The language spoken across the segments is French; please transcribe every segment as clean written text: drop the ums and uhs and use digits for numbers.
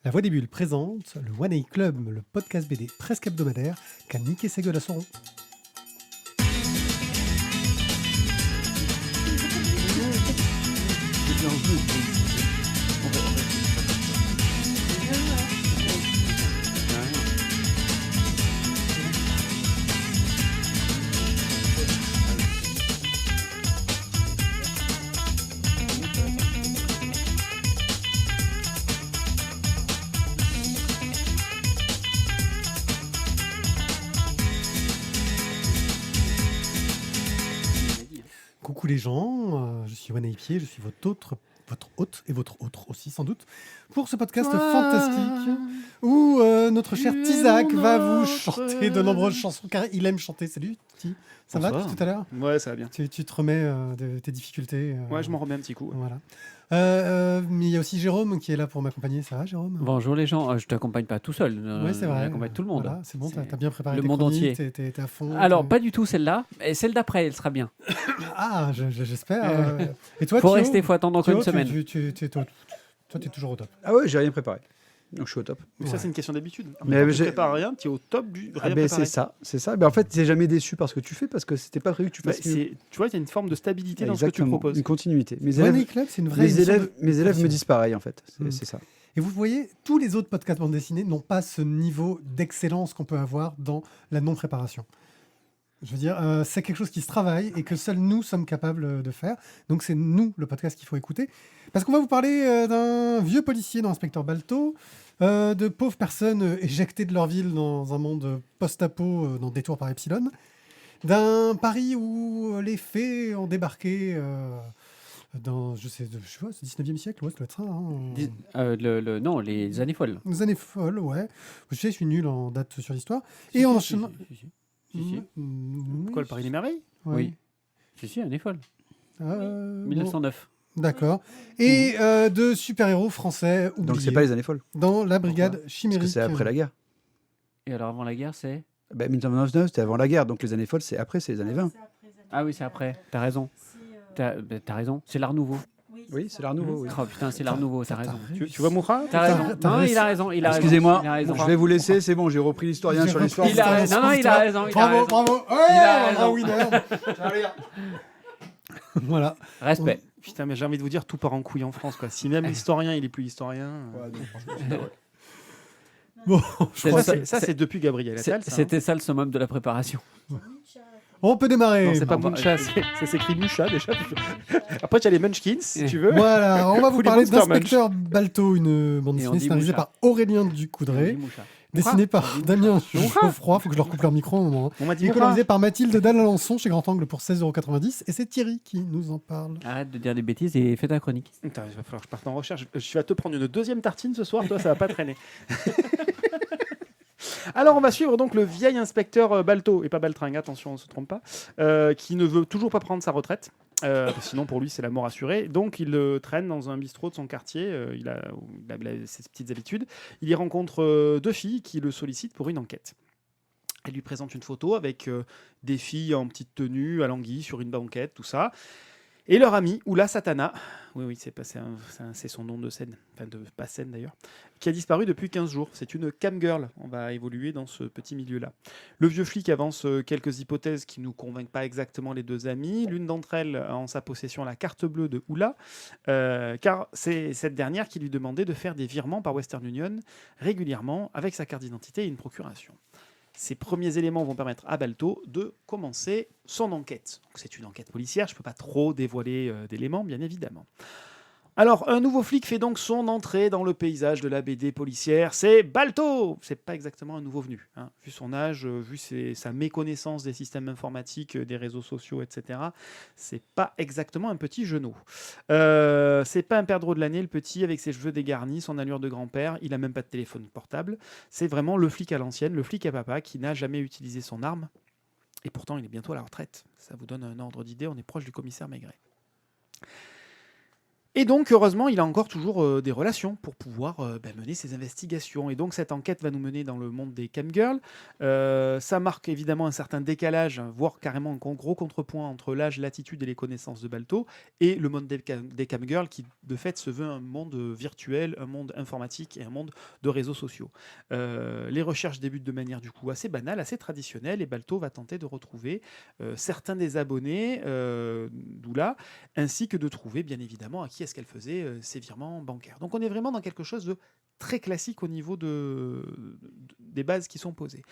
La Voix des Bulles présente le One A Club, le podcast BD presque hebdomadaire qu'a niqué ses gueules à son rond. Coucou les gens, je suis One A Pied, je suis votre hôte et votre autre aussi sans doute pour ce podcast fantastique où notre cher Tizak va vous chanter de nombreuses chansons car il aime chanter. Salut Ti, ça va depuis tout à l'heure? Ouais, ça va bien. Tu te remets de tes difficultés Ouais, je m'en remets un petit coup. Voilà. Mais il y a aussi Jérôme qui est là pour m'accompagner. Ça va Jérôme? Bonjour les gens, je t'accompagne pas tout seul, Oui, c'est vrai. j'accompagne tout le monde. Voilà, c'est bon, t'as bien préparé le tes monde chroniques, entier. t'es à fond. Alors, pas du tout celle-là, et celle d'après, elle sera bien. Ah, j'espère. Et toi, Faut Thio, rester, faut attendre encore Thio, une semaine. toi, t'es toujours au top. Ah ouais, j'ai rien préparé. Donc je suis au top. Mais ça, c'est une question d'habitude. Mais Quand tu j'ai- prépares rien, tu es au top du rien Ben, préparé. c'est ça. Ben, en fait, t'es jamais déçu par ce que tu fais parce que c'était pas prévu que tu Bah, fasses mieux. tu vois, il y a une forme de stabilité dans ce que tu Exactement, proposes. une continuité. Mes One A élèves, Club, c'est une vraie mes émission élèves, de mes élèves me passion. disent pareil en fait. Mm. C'est ça. Et vous voyez, tous les autres podcasts bande dessinée n'ont pas ce niveau d'excellence qu'on peut avoir dans la non-préparation. Je veux dire, c'est quelque chose qui se travaille et que seuls nous sommes capables de faire. Donc c'est nous, le podcast, qu'il faut écouter. Parce qu'on va vous parler d'un vieux policier dans Inspecteur Balto, de pauvres personnes éjectées de leur ville dans un monde post-apo dans Détour par Epsilon, d'un Paris où les fées ont débarqué dans, je sais pas, c'est 19e siècle, ouais, ça doit être ça. Non, les années folles. Les années folles, ouais. Je sais, je suis nul en date sur l'histoire. Et en enchaînant... Si. Quoi, le Paris des Merveilles? Ouais. Oui. Si, années folles. Bon, 1909. d'accord. Et de super-héros français oubliés Donc c'est pas les années folles. dans la brigade Parce chimérique. que c'est après la guerre. Et alors avant la guerre, c'est... Ben, 1999, c'était avant la guerre. Donc les années folles, c'est après, c'est les années 20. Ah oui, c'est après, t'as raison. T'as raison, c'est l'art nouveau. Oui, c'est l'art nouveau. Oui. Oh putain, c'est l'art nouveau, t'as raison. Tu vois Moura? T'as raison. t'as Non, raison. il a raison, il a raison. Excusez-moi, Il a raison. je vais vous laisser. C'est bon, j'ai repris l'historien J'ai sur repris l'histoire. Il a raison. Non, il a raison. Bravo, bravo. Ouais, Il a bravo, raison. winner. Voilà. Respect. Putain, mais j'ai envie de vous dire, tout part en couille en France, quoi. Si même l'historien, il est plus historien. Bon, C'est crois ça- que Ça, c'est depuis Gabriel Attal. ça, hein. C'était ça le summum de la préparation. on peut démarrer. Non, c'est pas bah, Muncha, ça s'écrit Musha déjà. Après, tu as les Munchkins, si tu veux. Voilà, on va vous Ou les parler Monster d'Inspecteur Balto, une bande Et on dessinée dit scénarisée Mouchard. par Aurélien Ducoudray, dessinée par Damien Geoffroy, faut que je leur coupe leur micro un moment, On m'a dit et Moura. colorisée par Mathilde Dallalençon chez Grand Angle pour 16,90 €, et c'est Thierry qui nous en parle. Arrête de dire des bêtises et fais ta chronique. Putain, il va falloir que je parte en recherche. Je vais te prendre une deuxième tartine ce soir, toi, ça va pas traîner. Alors, on va suivre donc le vieil inspecteur Balto, et pas Baltringue, attention, on ne se trompe pas, qui ne veut toujours pas prendre sa retraite. Sinon, pour lui, c'est la mort assurée. Donc, il traîne dans un bistrot de son quartier. Il a ses petites habitudes. Il y rencontre deux filles qui le sollicitent pour une enquête. Elle lui présente une photo avec des filles en petite tenue, à l'anguille, sur une banquette, tout ça. Et leur ami, Oula Satana, oui, c'est son nom de scène, enfin de pas scène d'ailleurs, qui a disparu depuis 15 jours. C'est une cam girl, on va évoluer dans ce petit milieu-là. Le vieux flic avance quelques hypothèses qui ne nous convainquent pas exactement les deux amis. L'une d'entre elles a en sa possession la carte bleue de Oula, car c'est cette dernière qui lui demandait de faire des virements par Western Union régulièrement avec sa carte d'identité et une procuration. Ces premiers éléments vont permettre à Balto de commencer son enquête. Donc, c'est une enquête policière, je ne peux pas trop dévoiler d'éléments, bien évidemment. Alors, un nouveau flic fait donc son entrée dans le paysage de la BD policière. C'est Balto. C'est pas exactement un nouveau venu, hein. Vu son âge, vu sa méconnaissance des systèmes informatiques, des réseaux sociaux, etc. C'est pas exactement un petit genou. C'est pas un perdreau de l'année, le petit, avec ses cheveux dégarnis, son allure de grand-père. Il a même pas de téléphone portable. C'est vraiment le flic à l'ancienne, le flic à papa, qui n'a jamais utilisé son arme. Et pourtant, il est bientôt à la retraite. Ça vous donne un ordre d'idée, on est proche du commissaire Maigret. Et donc, heureusement, il a encore toujours des relations pour pouvoir mener ses investigations. Et donc, cette enquête va nous mener dans le monde des camgirls. Ça marque évidemment un certain décalage, voire carrément un gros contrepoint entre l'âge, l'attitude et les connaissances de Balto et le monde des camgirls qui, de fait, se veut un monde virtuel, un monde informatique et un monde de réseaux sociaux. Les recherches débutent de manière du coup assez banale, assez traditionnelle, et Balto va tenter de retrouver certains des abonnés d'Oula, ainsi que de trouver bien évidemment à qui est-ce qu'elle faisait ses virements bancaires. Donc on est vraiment dans quelque chose de très classique au niveau des bases qui sont posées.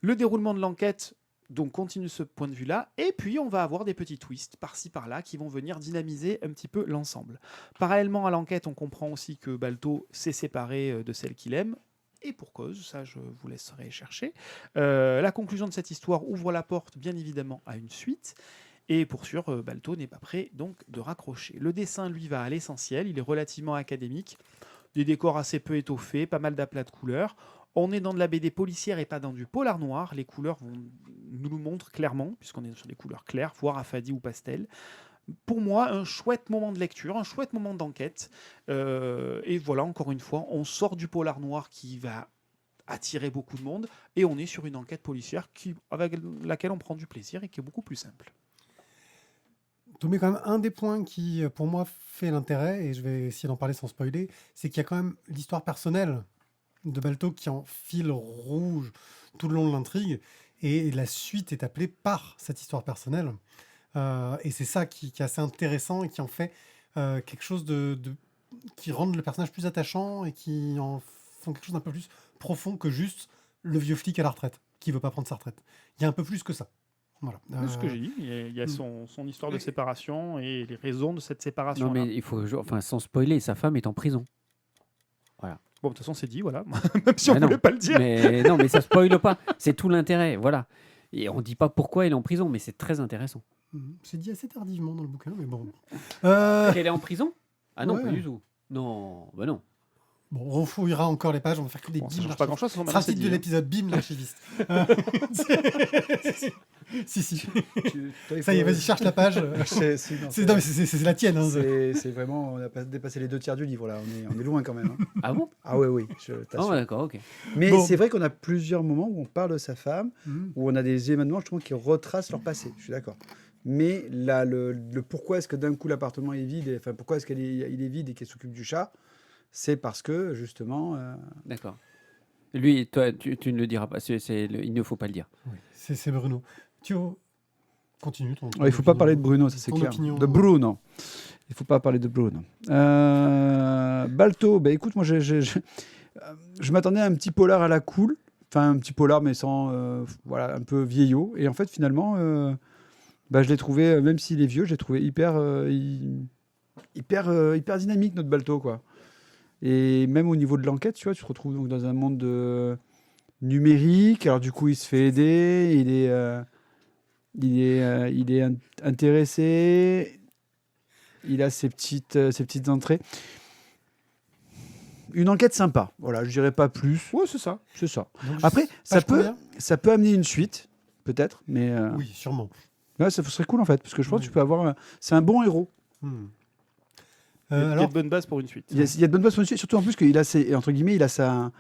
Le déroulement de l'enquête donc continue ce point de vue-là, et puis on va avoir des petits twists par-ci par-là qui vont venir dynamiser un petit peu l'ensemble. Parallèlement à l'enquête, on comprend aussi que Balto s'est séparé de celle qu'il aime, et pour cause, ça je vous laisserai chercher. La conclusion de cette histoire ouvre la porte bien évidemment à une suite, et pour sûr, Balto n'est pas prêt donc de raccrocher. Le dessin, lui, va à l'essentiel, il est relativement académique, des décors assez peu étoffés, pas mal d'aplats de couleurs. On est dans de la BD policière et pas dans du polar noir. Les couleurs nous le montrent clairement, puisqu'on est sur des couleurs claires, voire affadies ou pastel. Pour moi, un chouette moment de lecture, un chouette moment d'enquête. Et voilà, encore une fois, on sort du polar noir qui va attirer beaucoup de monde, et on est sur une enquête policière avec laquelle on prend du plaisir et qui est beaucoup plus simple. Mais quand même, un des points qui, pour moi, fait l'intérêt, et je vais essayer d'en parler sans spoiler, c'est qu'il y a quand même l'histoire personnelle de Balto qui en fil rouge tout le long de l'intrigue, et la suite est appelée par cette histoire personnelle. Et c'est ça qui est assez intéressant et qui en fait quelque chose qui rend le personnage plus attachant et qui en font quelque chose d'un peu plus profond que juste le vieux flic à la retraite qui veut pas prendre sa retraite. Il y a un peu plus que ça. Voilà. C'est ce que j'ai dit. Il y a son histoire de séparation et les raisons de cette séparation. Non, mais il faut, enfin, sans spoiler, sa femme est en prison. Bon, de toute façon, c'est dit, voilà. Même si on Mais ne voulait non, pas le dire. mais non, mais ça spoile pas. C'est tout l'intérêt, voilà. Et on dit pas pourquoi elle est en prison, mais c'est très intéressant. C'est dit assez tardivement dans le bouquin, mais bon. Qu'elle est en prison? Ah non, Ouais. pas du tout. Non, bah non. Bon, on refouillera encore les pages, on va faire que des Bon, ça bims. change pas grand-chose. Ce sera le titre de dit, l'épisode Bim l'archiviste. Si. Ça y est, vas-y, cherche la page. C'est la tienne. Hein, C'est vraiment, on a pas dépassé les 2 tiers du livre là, on est loin quand même. Hein. Ah bon? Ah oui, je Ah t'assure. ouais, d'accord, ok. Mais Bon. c'est vrai qu'on a plusieurs moments où on parle de sa femme, Mhm. où on a des événements justement qui retracent leur passé, je suis d'accord. Mais là, le pourquoi est-ce que d'un coup l'appartement est vide, enfin pourquoi est-ce qu'il est vide et qu'elle s'occupe du chat, c'est parce que justement... D'accord. Lui, toi, tu ne le diras pas. Il ne faut pas le dire. Oui, c'est Bruno. Thio, continue. Il ne faut pas parler de Bruno, ça c'est Ton clair. opinion. De Bruno. Il ne faut pas parler de Bruno. Balto, bah écoute, moi je m'attendais à un petit polar à la cool, enfin un petit polar mais sans, voilà, un peu vieillot. Et en fait finalement, je l'ai trouvé, même s'il est vieux, je l'ai trouvé hyper dynamique notre Balto quoi. Et même au niveau de l'enquête, tu vois, tu te retrouves donc dans un monde numérique. Alors du coup, il se fait aider, il est intéressé, il a ses petites entrées. Une enquête sympa, voilà, je dirais pas plus. Ouais, c'est ça. C'est ça. Donc, Après, page combien ça peut amener une suite, peut-être, mais Oui, sûrement. ouais, ça serait cool en fait, parce que je pense Oui. que tu peux avoir. C'est un bon héros. Il y a Alors, de bonnes bases pour une suite. Il y a de bonnes bases pour une suite, surtout en plus qu'il a entre guillemets, il a sa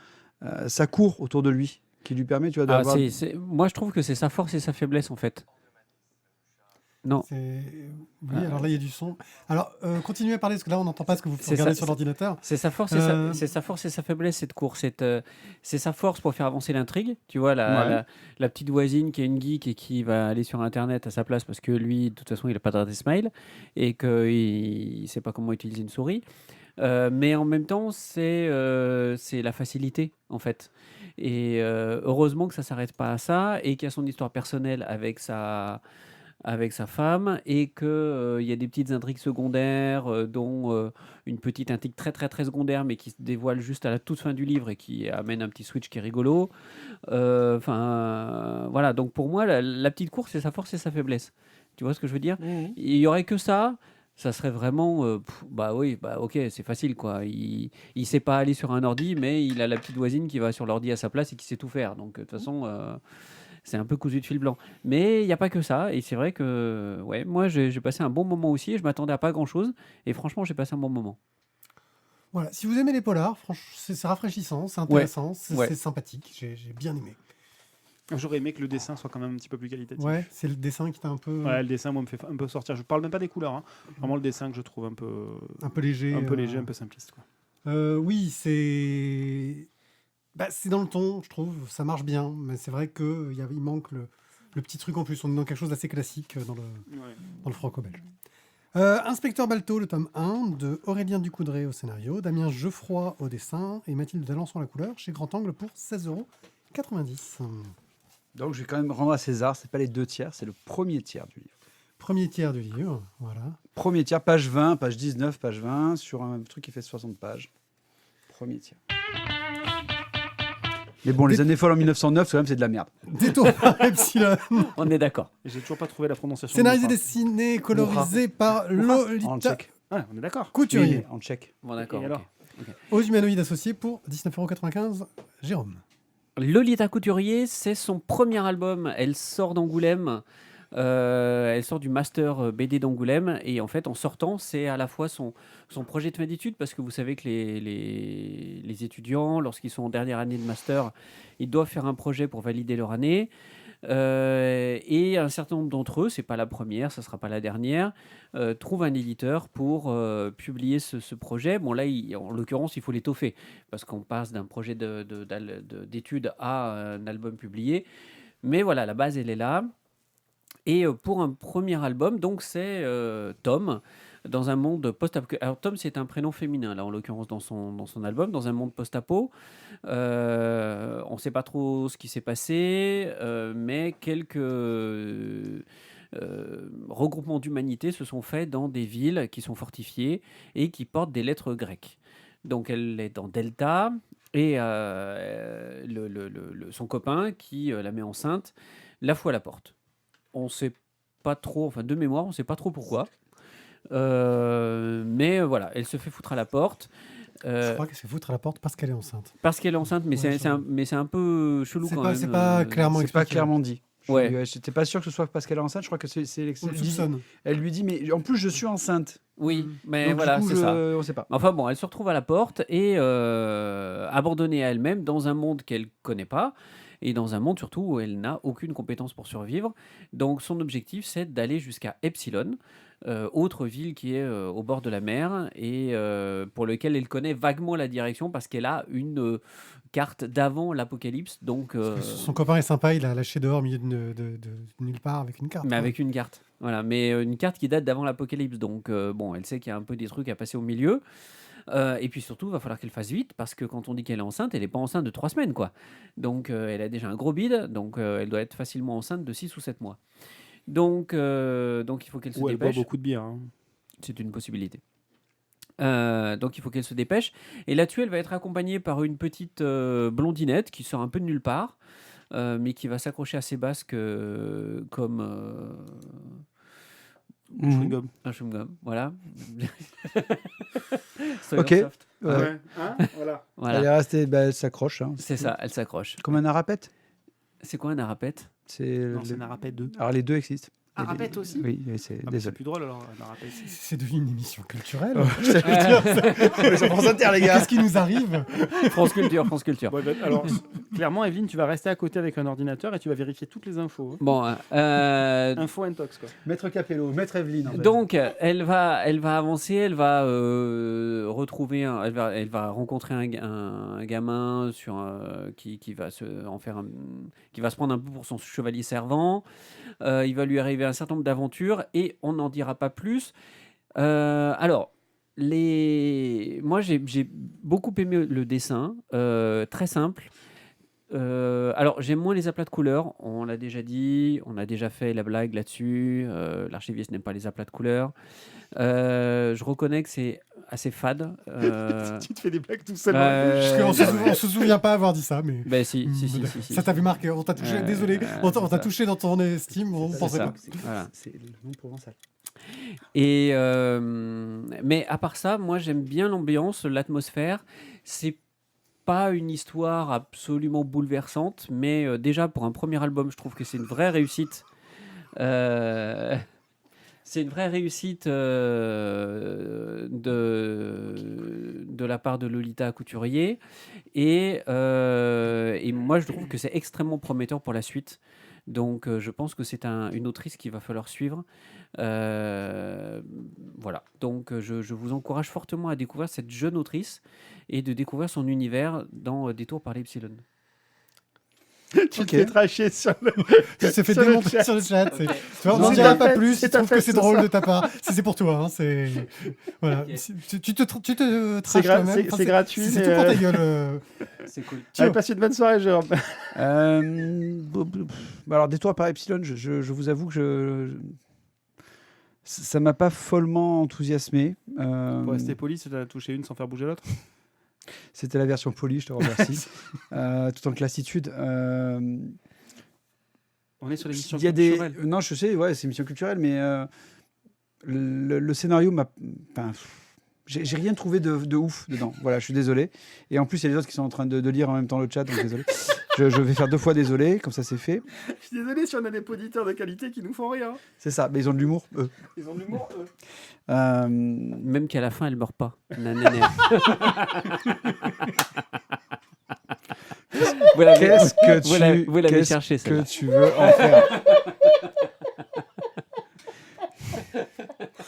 cour autour de lui qui lui permet, tu vois, Ah, d'avoir. moi, je trouve que c'est sa force et sa faiblesse, en fait. Non. oui, alors là, il y a du son. Alors, continuez à parler, parce que là, on n'entend pas ce que vous C'est regardez ça, sur l'ordinateur. C'est sa force c'est sa force et sa faiblesse, cette course. C'est sa force pour faire avancer l'intrigue. Tu vois, la petite voisine qui est une geek et qui va aller sur Internet à sa place parce que lui, de toute façon, il n'a pas d'adresse mail et qu'il ne sait pas comment utiliser une souris. Mais en même temps, c'est la facilité, en fait. Et heureusement que ça ne s'arrête pas à ça et qu'il y a son histoire personnelle avec sa femme et qu'il y a des petites intrigues secondaires, dont une petite intrigue très très très secondaire mais qui se dévoile juste à la toute fin du livre et qui amène un petit switch qui est rigolo. Voilà, donc pour moi la petite course c'est sa force et sa faiblesse. Tu vois ce que je veux dire? Il y aurait que ça serait vraiment bah oui, bah ok, c'est facile quoi. Il sait pas aller sur un ordi mais il a la petite voisine qui va sur l'ordi à sa place et qui sait tout faire. Donc de toute façon c'est un peu cousu de fil blanc. Mais il n'y a pas que ça. Et c'est vrai que ouais, moi, j'ai passé un bon moment aussi. Je m'attendais à pas grand-chose. Et franchement, j'ai passé un bon moment. Voilà. Si vous aimez les polars, franchement, c'est rafraîchissant, c'est Ouais. intéressant, c'est Ouais. c'est sympathique. J'ai bien aimé. J'aurais aimé que le dessin soit quand même un petit peu plus qualitatif. Ouais, c'est le dessin qui t'a un peu, Ouais, le dessin, moi, me fait un peu sortir. Je parle même pas des couleurs. Hein. Vraiment le dessin que je trouve un peu léger. un peu simpliste. Quoi. Oui, c'est dans le ton, je trouve. Ça marche bien, mais c'est vrai qu'il manque le petit truc en plus. On est dans quelque chose d'assez classique dans le franco-belge. Inspecteur Balto, le tome 1, de Aurélien Ducoudray au scénario, Damien Geoffroy au dessin et Mathilde Dalençon à la couleur, chez Grand Angle pour 16,90 €. Donc je vais quand même rendre à César, c'est pas les 2 tiers, c'est le premier tiers du livre. Premier tiers du livre, voilà. Premier tiers, page 20, page 19, page 20, sur un truc qui fait 60 pages. Premier tiers. Mais bon, les années folles en 1909, quand même, c'est de la merde. Détour par Epsilon. On est d'accord. Et j'ai toujours pas trouvé la prononciation. Scénarisé, de dessiné, colorisé par En Lolita tchèque. Ouais, on est d'accord. Couturier. Oui, en tchèque. Bon, d'accord. Et alors ok. Aux humanoïdes associés pour 19,95 €. Jérôme. Lolita Couturier, c'est son premier album. Elle sort d'Angoulême. Elle sort du master BD d'Angoulême. Et en fait, en sortant, c'est à la fois son projet de fin d'études, parce que vous savez que les étudiants, lorsqu'ils sont en dernière année de master, ils doivent faire un projet pour valider leur année. Et un certain nombre d'entre eux, c'est pas la première, ça sera pas la dernière, trouvent un éditeur pour publier ce projet. Bon là, en l'occurrence, il faut l'étoffer parce qu'on passe d'un projet d'études à un album publié. Mais voilà, la base elle est là. Et pour un premier album, donc c'est Tom, dans un monde post-apo. Alors Tom, c'est un prénom féminin, là, en l'occurrence, dans son album, dans un monde post-apo. On ne sait pas trop ce qui s'est passé, mais quelques regroupements d'humanité se sont faits dans des villes qui sont fortifiées et qui portent des lettres grecques. Donc elle est dans Delta, et son copain, qui la met enceinte, la fout à la porte. On sait pas trop, enfin de mémoire, on sait pas trop pourquoi. Mais voilà, elle se fait foutre à la porte. Je crois qu'elle se fait foutre à la porte parce qu'elle est enceinte. Parce qu'elle est enceinte, mais Ouais, c'est un peu chelou C'est quand pas- même. c'est pas clairement C'est pas expliqué. clairement dit. Ouais. J'étais pas sûr que ce soit parce qu'elle est enceinte. Je crois que c'est On le soupçonne. Elle lui dit, mais en plus, je suis enceinte. Oui, mais Donc, voilà, du coup, c'est ça. on sait pas. Enfin bon, elle se retrouve à la porte et abandonnée à elle-même dans un monde qu'elle connaît pas et dans un monde surtout où elle n'a aucune compétence pour survivre. Donc son objectif, c'est d'aller jusqu'à Epsilon, autre ville qui est au bord de la mer et pour lequel elle connaît vaguement la direction parce qu'elle a une carte d'avant l'apocalypse. Donc, Son copain est sympa, il a lâché dehors au milieu de nulle part avec une carte. mais quoi. avec une carte. Voilà, mais une carte qui date d'avant l'apocalypse. Donc, bon, elle sait qu'il y a un peu des trucs à passer au milieu. Et puis surtout, il va falloir qu'elle fasse vite parce que quand on dit qu'elle est enceinte, elle n'est pas enceinte de 3 semaines, quoi. Donc, elle a déjà un gros bide. Donc, elle doit être facilement enceinte de 6 ou 7 mois. Donc il faut qu'elle se Ou elle boit dépêche. beaucoup de bière. Hein. C'est une possibilité. Donc il faut qu'elle se dépêche. Et là-dessus, elle va être accompagnée par une petite blondinette qui sort un peu de nulle part, mais qui va s'accrocher à ses basques comme Chewing-gum. un chewing-gum. Voilà. Ok. Soft. Ouais. Ouais. Hein voilà. Voilà. Elle est restée, elle s'accroche. Hein. C'est ça, elle s'accroche. Comme un arapète. C'est quoi un arapète? C'est Non, c'est Narapet 2. Alors les deux existent. Arapète aussi Oui, c'est Ah, bah, c'est désolé. plus drôle alors, Narapet. C'est devenu une émission culturelle. C'est France Inter, les gars. Qu'est-ce qui nous arrive? France Culture, France Culture. Bon, alors, clairement, Evelyne, tu vas rester à côté avec un ordinateur et tu vas vérifier toutes les infos. Hein. Bon, Info intox, quoi. Maître Capello, Maître Evelyne. en fait. donc, elle va avancer, elle va retrouver, elle va rencontrer un gamin qui va qui va se prendre un peu pour son chevalier servant. Il va lui arriver un certain nombre d'aventures et on n'en dira pas plus. Alors, moi j'ai beaucoup aimé le dessin, très simple. Alors, j'aime moins les aplats de couleurs, on l'a déjà dit, on a déjà fait la blague là-dessus. L'archiviste n'aime pas les aplats de couleurs. Je reconnais que c'est assez fade. Tu te fais des blagues tout seul. On se souvient pas avoir dit ça, mais Ben si. ça t'avait marqué. On t'a touché. Désolé, on t'a touché dans ton estime. On C'est pensait ça. pas. Voilà. C'est le nom provençal. Et mais à part ça, moi j'aime bien l'ambiance, l'atmosphère. C'est pas une histoire absolument bouleversante, mais déjà pour un premier album, je trouve que c'est une vraie réussite. C'est une vraie réussite de la part de Lolita Couturier. Et moi, je trouve que c'est extrêmement prometteur pour la suite. Donc, je pense que c'est une autrice qu'il va falloir suivre. Voilà. Donc, je vous encourage fortement à découvrir cette jeune autrice et de découvrir son univers dans Détour par l'Epsilon. Tu t'es traché sur le. Tu t'es fait Sur le démonter chat. sur le chat. Tu vois, on Non, n'en c'est dira ta pas fête, plus. c'est Je ta trouve que fête c'est ce drôle soir. de ta part. C'est pour toi. Hein, c'est voilà. Ok. Tu te trashes toi-même. c'est gratuit, C'est mais, tout pour ta gueule. C'est cool. Allez, passe une bonne soirée, Jérôme. Alors, Détour par Epsilon, je vous avoue que ça m'a pas follement enthousiasmé. Pour rester poli, tu as touché une sans faire bouger l'autre. C'était la version polie, je te remercie. Tout en classitude. On est sur l'émission Il y a culturelle. Non, je sais, ouais, c'est une émission culturelle, mais le scénario m'a. Enfin, j'ai rien trouvé de ouf dedans. Voilà, je suis désolé. Et en plus, il y a les autres qui sont en train de lire en même temps le chat, donc désolé. Je vais faire 2 fois désolé, comme ça c'est fait. Je suis désolé si on a des auditeurs de qualité qui nous font rire. C'est ça, mais ils ont de l'humour, eux. Ils ont de l'humour, eux. Même qu'à la fin, elle meurt pas. Nanana. Vous l'avez- Qu'est-ce que vous l'avez- tu, vous l'avez qu'est-ce cherché, que celle-là. tu veux en faire?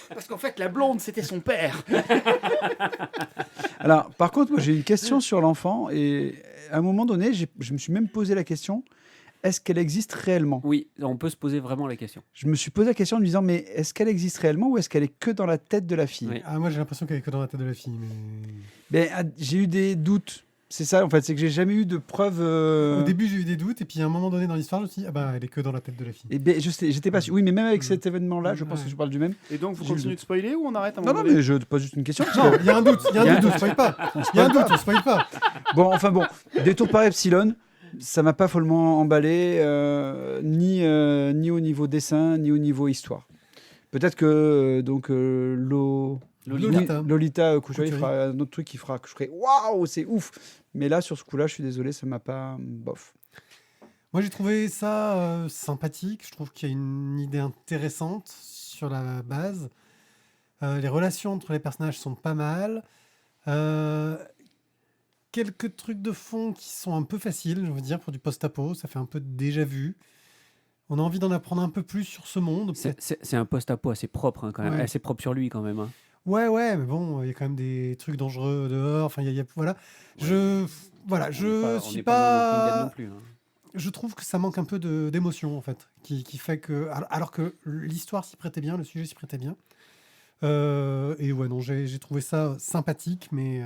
Parce qu'en fait, la blonde, c'était son père. Alors, par contre, moi, j'ai une question sur l'enfant, et à un moment donné, je me suis même posé la question, est-ce qu'elle existe réellement? Oui, on peut se poser vraiment la question. Je me suis posé la question en me disant, mais est-ce qu'elle existe réellement ou est-ce qu'elle est que dans la tête de la fille? Oui. Moi, j'ai l'impression qu'elle est que dans la tête de la fille. Mais J'ai eu des doutes. C'est ça, en fait, c'est que j'ai jamais eu de preuves. au début, j'ai eu des doutes, et puis à un moment donné dans l'histoire, je me suis dit, elle est que dans la tête de la fille. Et ben, j'étais pas sûr. Oui, mais même avec cet événement-là, je pense Ouais. que je parle du même. Et donc, vous J'ai eu continuez le- de spoiler ou on arrête à un Non, moment non, mais je te pose juste une question. parce Non, que- il y a un doute, on spoil pas. Il y a un doute, on spoil pas. Bon, enfin bon, Détour par Epsilon, ça m'a pas follement emballé, ni au niveau dessin, ni au niveau histoire. Peut-être que Lolita Couturier Couturier. fera un autre truc qui fera que je ferai waouh, c'est ouf. Mais là, sur ce coup-là, je suis désolé, ça m'a pas bof. Moi, j'ai trouvé ça sympathique. Je trouve qu'il y a une idée intéressante sur la base. Les relations entre les personnages sont pas mal. Quelques trucs de fond qui sont un peu faciles, je veux dire, pour du post-apo. Ça fait un peu déjà vu. On a envie d'en apprendre un peu plus sur ce monde. C'est un post-apo assez propre, hein, quand même. Ouais. Assez propre sur lui, quand même. Hein. Ouais, mais bon, il y a quand même des trucs dangereux dehors. Enfin, voilà. On suis n'est pas dans le Walking Dead pas. non plus. Hein. Je trouve que ça manque un peu d'émotion, en fait, qui fait que. Alors que l'histoire s'y prêtait bien, le sujet s'y prêtait bien. Et ouais, non, j'ai trouvé ça sympathique, mais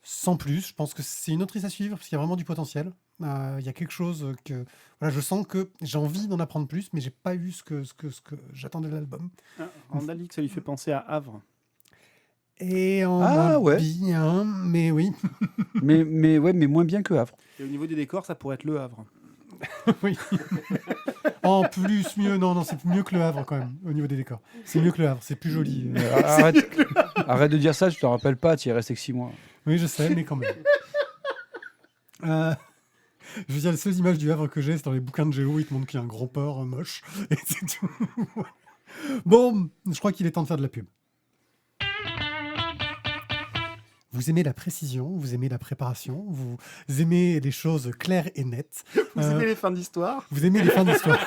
sans plus. Je pense que c'est une autrice à suivre, parce qu'il y a vraiment du potentiel. Il y a quelque chose que. Voilà, je sens que j'ai envie d'en apprendre plus, mais j'ai pas eu ce que j'attendais de l'album. Randall dit que ça lui fait penser à Havre. Et en Ah, ouais. bien, mais oui. mais moins bien que Havre. Et au niveau des décors, ça pourrait être le Havre. Oui. En plus, mieux, non, c'est mieux que le Havre quand même, au niveau des décors. C'est mieux que le Havre, c'est plus joli. Arrête de dire ça, je te rappelle pas, tu y es resté que 6 mois. Oui, je sais, mais quand même. Je veux dire, les seules images du Havre que j'ai, c'est dans les bouquins de Géo, ils te montrent qu'il y a un grand port moche. Et c'est tout. Bon, je crois qu'il est temps de faire de la pub. Vous aimez la précision, vous aimez la préparation, vous aimez les choses claires et nettes. Vous aimez les fins d'histoire? Vous aimez les fins d'histoire.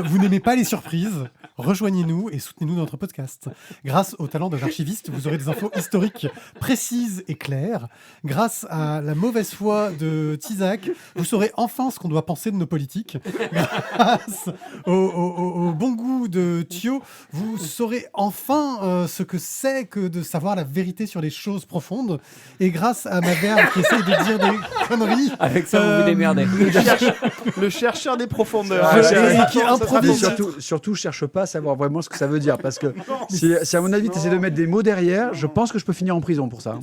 Vous n'aimez pas les surprises. Rejoignez-nous et soutenez-nous dans notre podcast. Grâce au talent de l'archiviste, vous aurez des infos historiques précises et claires. Grâce à la mauvaise foi de Tizak, vous saurez enfin ce qu'on doit penser de nos politiques. Grâce au bon goût de Thio, vous saurez enfin ce que c'est que de savoir la vérité sur les choses profondes. Et grâce à ma verbe qui essaye de dire des conneries. Avec ça, vous vous démerdez. Le chercheur des profondeurs. Ah, et qui Mais improvise. surtout, cherche pas à savoir vraiment ce que ça veut dire. Parce que si à mon avis, tu essaies de mettre des mots derrière, je pense que je peux finir en prison pour ça. hein.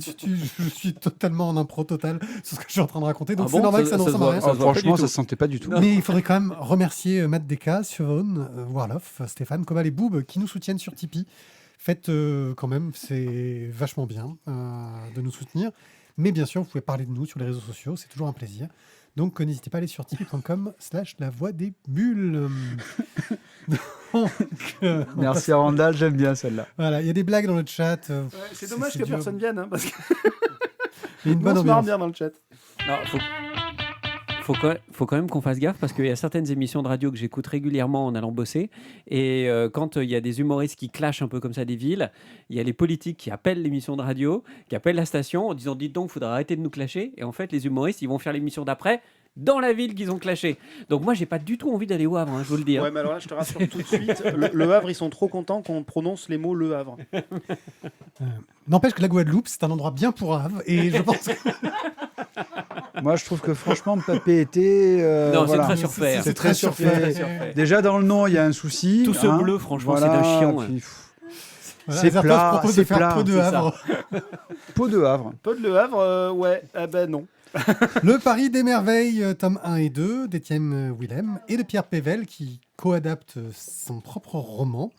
Je suis totalement en impro total sur ce que je suis en train de raconter, donc Ah c'est bon, normal que ça ça se n'en voit- rien. ça se voit pas Franchement, du ça tout. se sentait pas du tout. Mais il faudrait quand même remercier Matt Deka, Siobhan, Warloff, Stéphane, Cobal et Boob qui nous soutiennent sur Tipeee. Faites quand même, c'est vachement bien de nous soutenir. Mais bien sûr, vous pouvez parler de nous sur les réseaux sociaux, c'est toujours un plaisir. Donc, n'hésitez pas à aller sur tipeee.com/lavoixdesbulles. Donc, Merci Randall, j'aime bien celle-là. voilà, il y a des blagues dans le chat. C'est dommage que dur. personne vienne, hein, parce que Il y a une nous, bonne on se marre ambiance. bien dans le chat. Non, faut quand même qu'on fasse gaffe parce qu'il y a certaines émissions de radio que j'écoute régulièrement en allant bosser. Et quand il y a des humoristes qui clashent un peu comme ça des villes, il y a les politiques qui appellent l'émission de radio, qui appellent la station en disant dites donc, il faudra arrêter de nous clasher. Et en fait, les humoristes, ils vont faire l'émission d'après dans la ville qu'ils ont clashé. Donc moi, j'ai pas du tout envie d'aller au Havre, hein, je vous le dis. hein. Ouais, mais alors là, je te rassure tout de suite, le Havre, ils sont trop contents qu'on prononce les mots Le Havre. N'empêche que la Guadeloupe, c'est un endroit bien pour Havre. Et je pense que Moi, je trouve que franchement, Papé été. Non, voilà. c'est très surfait. hein. C'est très surfait. Très surfait. Déjà, dans le nom, il y a un souci. Tout ce bleu, franchement, c'est d'un chiant, puis, hein. voilà, C'est Azertov plat, propose c'est de faire plat, peu de c'est ça. Havre. Pot de Havre. Pas de Le Havre, ouais, ah ben non. Le Paris des merveilles, tome 1 et 2, d'Étienne Willem et de Pierre Pével, qui co-adapte son propre roman,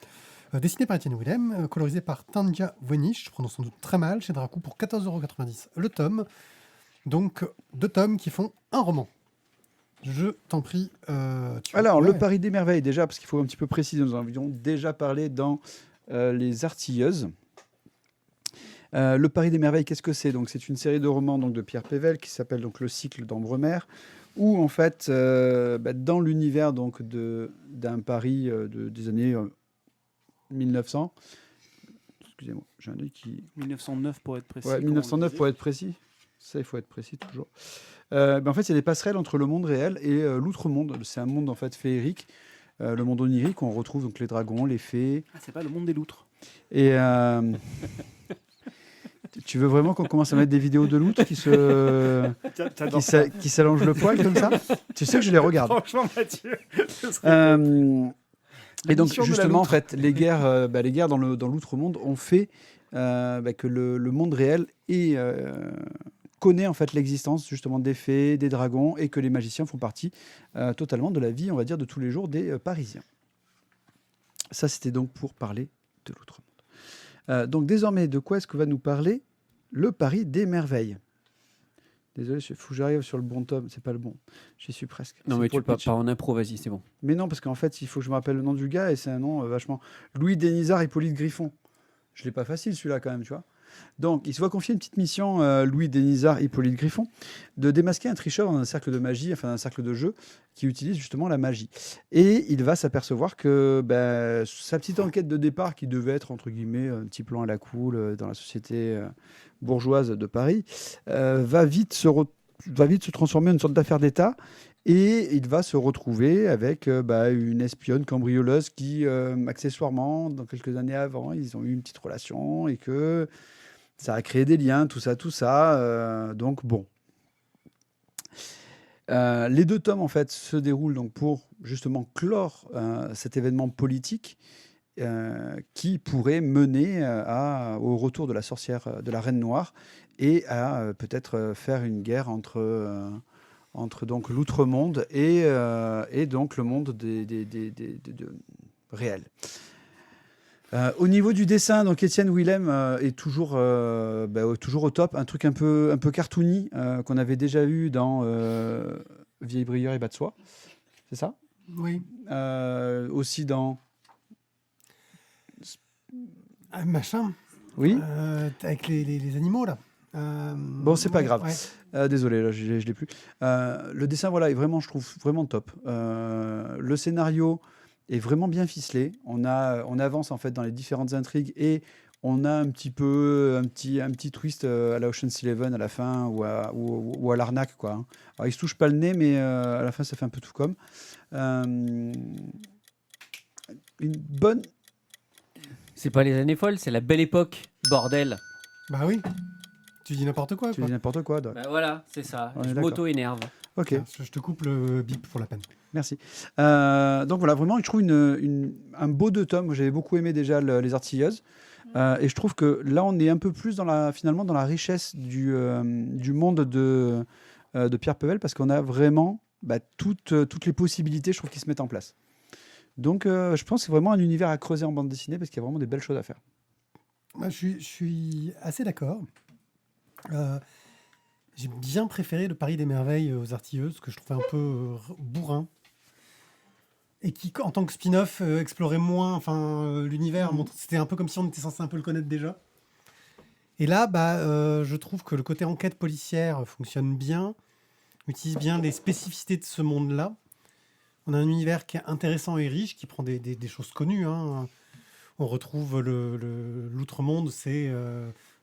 dessiné par Étienne Willem, colorisé par Tandja Wenich, je prononce sans doute très mal, chez Dracou pour 14,90 € le tome. Donc, 2 tomes qui font un roman. Je t'en prie. Alors, Ouais. le Paris des merveilles, déjà, parce qu'il faut un petit peu préciser, nous en avions déjà parlé dans Les Artilleuses. Le Paris des merveilles, qu'est-ce que c'est? Donc, c'est une série de romans donc, de Pierre Pével qui s'appelle donc Le cycle d'Ambremer, où en fait, dans l'univers donc d'un Paris des années 1900, excusez-moi, j'ai un œil qui 1909 pour être précis. Ouais, comme on 1909 le pour être précis. Ça, il faut être précis toujours. En fait, il y a des passerelles entre le monde réel et l'outre-monde. C'est un monde en fait féerique, le monde onirique. On retrouve donc les dragons, les fées. Ah, c'est pas le monde des loutres. Et tu veux vraiment qu'on commence à mettre des vidéos de loutres qui s'allongent le poil comme ça? Tu sais que je les regarde. Franchement, Mathieu. ce serait Et donc L'émission de la justement, en loutre. fait, les guerres dans l'outre-monde ont fait que le monde réel connaît en fait l'existence justement des fées, des dragons, et que les magiciens font partie totalement de la vie, on va dire, de tous les jours des Parisiens. Ça, c'était donc pour parler de l'outre-monde. Donc désormais, de quoi est-ce que va nous parler le Paris des merveilles? Désolé, il faut que j'arrive sur le bon tome, c'est pas le bon. J'y suis presque. Non, C'est mais pour tu le peux pitch. pas en impro, vas-y, c'est bon. Mais non, parce qu'en fait, il faut que je me rappelle le nom du gars, et c'est un nom vachement... Louis Denisard, Hippolyte Griffon. Je l'ai pas facile, celui-là, quand même, tu vois. Donc, il se voit confier une petite mission, Louis Denisard, Hippolyte Griffon, de démasquer un tricheur dans un cercle de magie, enfin un cercle de jeu, qui utilise justement la magie. Et il va s'apercevoir que sa petite enquête de départ, qui devait être, entre guillemets, un petit plan à la cool dans la société bourgeoise de Paris, va vite se transformer en une sorte d'affaire d'État. Et il va se retrouver avec une espionne cambrioleuse qui, accessoirement, dans quelques années avant, ils ont eu une petite relation et que ça a créé des liens, tout ça. Donc, bon. Les 2 tomes, en fait, se déroulent donc pour, justement, clore cet événement politique qui pourrait mener au retour de la sorcière, de la Reine Noire, et à peut-être faire une guerre entre donc l'outre-monde et donc le monde réel. Au niveau du dessin, donc Étienne Willem est toujours au top. Un truc un peu cartoony qu'on avait déjà vu dans Vieille Brière et Bas de Soie. C'est ça? Oui. Aussi dans... Ah, machin. Oui. Avec les animaux, là. Bon, c'est pas grave. Ouais. Désolé, là, je l'ai plus. Le dessin, voilà, est vraiment, je trouve, vraiment top. Le scénario est vraiment bien ficelé. On avance en fait dans les différentes intrigues et on a un petit twist à la Ocean's Eleven à la fin ou à l'arnaque, quoi. Hein. Alors, il se touche pas le nez, mais à la fin, ça fait un peu tout comme. Une bonne... C'est pas les années folles, c'est la belle époque, bordel. Bah oui. Tu dis n'importe quoi. Tu dis n'importe quoi, Doc. Bah voilà, c'est ça. On est Je d'accord. m'auto-énerve. Ok. Je te coupe le bip pour la peine. Merci. Donc voilà, vraiment, je trouve un beau 2 tomes. J'avais beaucoup aimé déjà Les Artilleuses. Et je trouve que là, on est un peu plus finalement dans la richesse du monde de Pierre Pével, parce qu'on a vraiment toutes les possibilités, je trouve, qui se mettent en place. Donc je pense que c'est vraiment un univers à creuser en bande dessinée, parce qu'il y a vraiment des belles choses à faire. Moi, je suis assez d'accord. J'ai bien préféré le Paris des Merveilles aux Artilleuses, que je trouvais un peu bourrin. Et qui, en tant que spin-off, explorait moins l'univers. C'était un peu comme si on était censé un peu le connaître déjà. Et là, je trouve que le côté enquête policière fonctionne bien, utilise bien les spécificités de ce monde-là. On a un univers qui est intéressant et riche, qui prend des choses connues. Hein. On retrouve l'outre-monde, c'est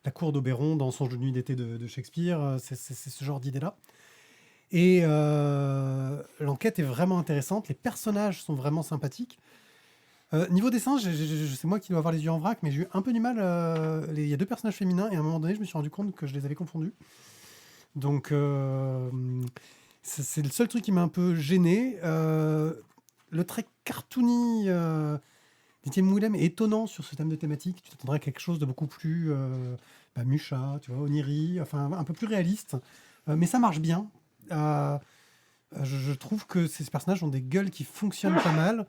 la cour d'Oberon dans Songe de nuit d'été de Shakespeare. C'est ce genre d'idée-là. Et l'enquête est vraiment intéressante. Les personnages sont vraiment sympathiques. Niveau dessin, c'est moi qui dois avoir les yeux en vrac, mais j'ai eu un peu du mal. Il y a 2 personnages féminins et à un moment donné, je me suis rendu compte que je les avais confondus. Donc, c'est le seul truc qui m'a un peu gêné. Le trait cartoony d'Étienne Willem est étonnant sur ce thème de thématique. Tu t'attendrais à quelque chose de beaucoup plus Mucha, tu vois, Oniri, enfin un peu plus réaliste. Mais ça marche bien. Je trouve que ces personnages ont des gueules qui fonctionnent pas mal.